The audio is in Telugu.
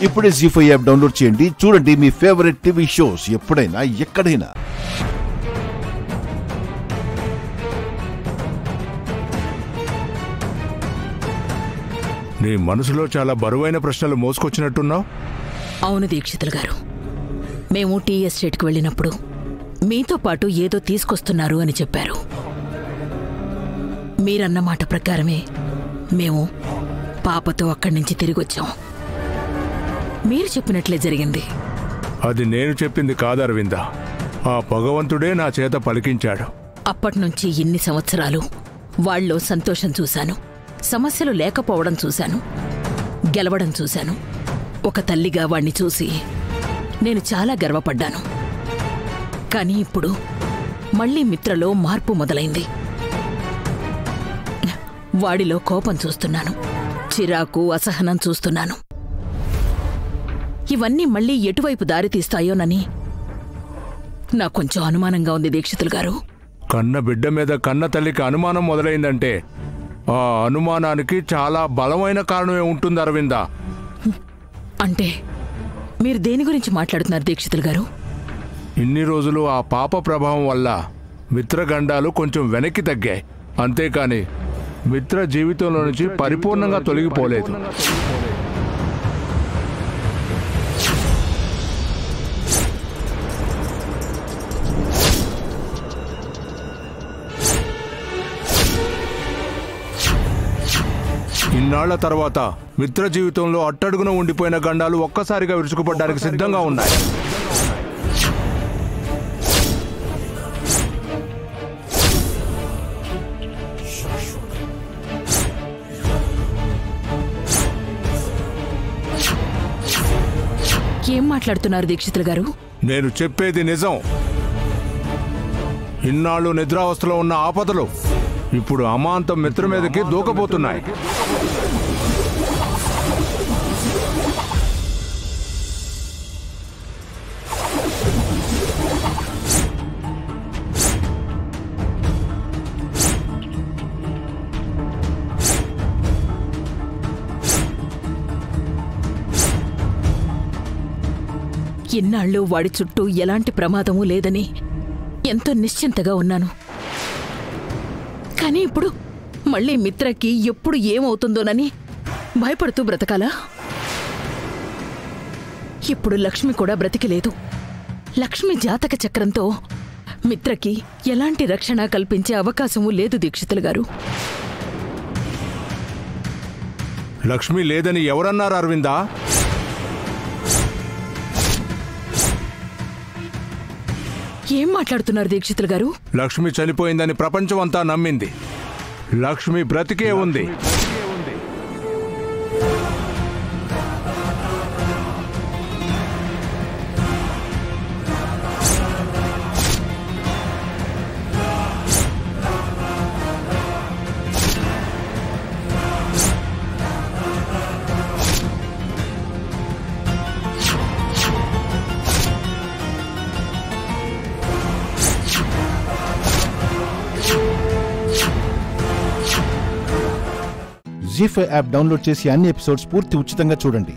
ఇప్పుడే జీ5 యాప్ డౌన్లోడ్ చేయండి. చూడండి మీ ఫేవరెట్ టీవీ షోస్ ఎప్పుడైనా ఎక్కడైనా. నీ మనసులో చాలా బరువైన ప్రశ్నలు మోసుకొచ్చినట్టున్నావు. అవును దీక్షితులు గారు, మేము టీ ఎస్టేట్కి వెళ్ళినప్పుడు మీతో పాటు ఏదో తీసుకొస్తున్నారు అని చెప్పారు. మీరన్న మాట ప్రకారమే మేము పాపతో అక్కడి నుంచి తిరిగొచ్చాం. మీరు చెప్పినట్లే జరిగింది. అది నేను చెప్పింది కాదు అరవింద, ఆ భగవంతుడే నా చేత పలికించాడు. అప్పటినుంచి ఇన్ని సంవత్సరాలు వాళ్ళలో సంతోషం చూశాను, సమస్యలు లేకపోవడం చూశాను, గెలవడం చూశాను. ఒక తల్లిగా వాణ్ణి చూసి నేను చాలా గర్వపడ్డాను. కానీ ఇప్పుడు మళ్లీ మిత్రలో మార్పు మొదలైంది. వాడిలో కోపం చూస్తున్నాను, చిరాకు, అసహనం చూస్తున్నాను. ఇవన్నీ మళ్లీ ఎటువైపు దారితీస్తాయోనని నాకు కొంచెం అనుమానంగా ఉంది దీక్షితులు గారు. కన్న బిడ్డ మీద కన్న తల్లికి అనుమానం మొదలైందంటే ఆ అనుమానానికి చాలా బలమైన కారణమే ఉంటుంది అరవింద. అంటే మీరు దేని గురించి మాట్లాడుతున్నారు దీక్షితులు గారు? ఇన్ని రోజులు ఆ పాప ప్రభావం వల్ల మిత్రగండాలు కొంచెం వెనక్కి తగ్గాయి, అంతేకాని మిత్ర జీవితంలో నుంచి పరిపూర్ణంగా తొలగిపోలేదు. ఇన్నాళ్ల తర్వాత మిత్ర జీవితంలో అట్టడుగున ఉండిపోయిన గండాలు ఒక్కసారిగా విరుచుకుపడడానికి సిద్ధంగా ఉన్నాయి. ఏం మాట్లాడుతున్నారు దీక్షితులు గారు? నేను చెప్పేది నిజం. ఇన్నాళ్ళు నిద్రావస్థలో ఉన్న ఆపదలు ఇప్పుడు అమాంతం మిత్ర మీదకి దూకపోతున్నాయి. ఇన్నాళ్ళు వాడి చుట్టూ ఎలాంటి ప్రమాదమూ లేదని ఎంతో నిశ్చింతగా ఉన్నాను. కానీ ఇప్పుడు మళ్ళీ మిత్రకి ఎప్పుడు ఏమవుతుందోనని భయపడుతూ బ్రతకాలా? ఇప్పుడు లక్ష్మి కూడా బ్రతికిలేదు. లక్ష్మి జాతక చక్రంతో మిత్రకి ఎలాంటి రక్షణ కల్పించే అవకాశమూ లేదు దీక్షితులు గారు. లక్ష్మి లేదని ఎవరన్నారు అరవిందా? ఏం మాట్లాడుతున్నారు దీక్షితులు గారు? లక్ష్మి చనిపోయిందని ప్రపంచం అంతా నమ్మింది. లక్ష్మి బ్రతికే ఉంది. జీ5 యాప్ డౌన్లోడ్ చేసి అన్ని ఎపిసోడ్స్ పూర్తి ఉచితంగా చూడండి.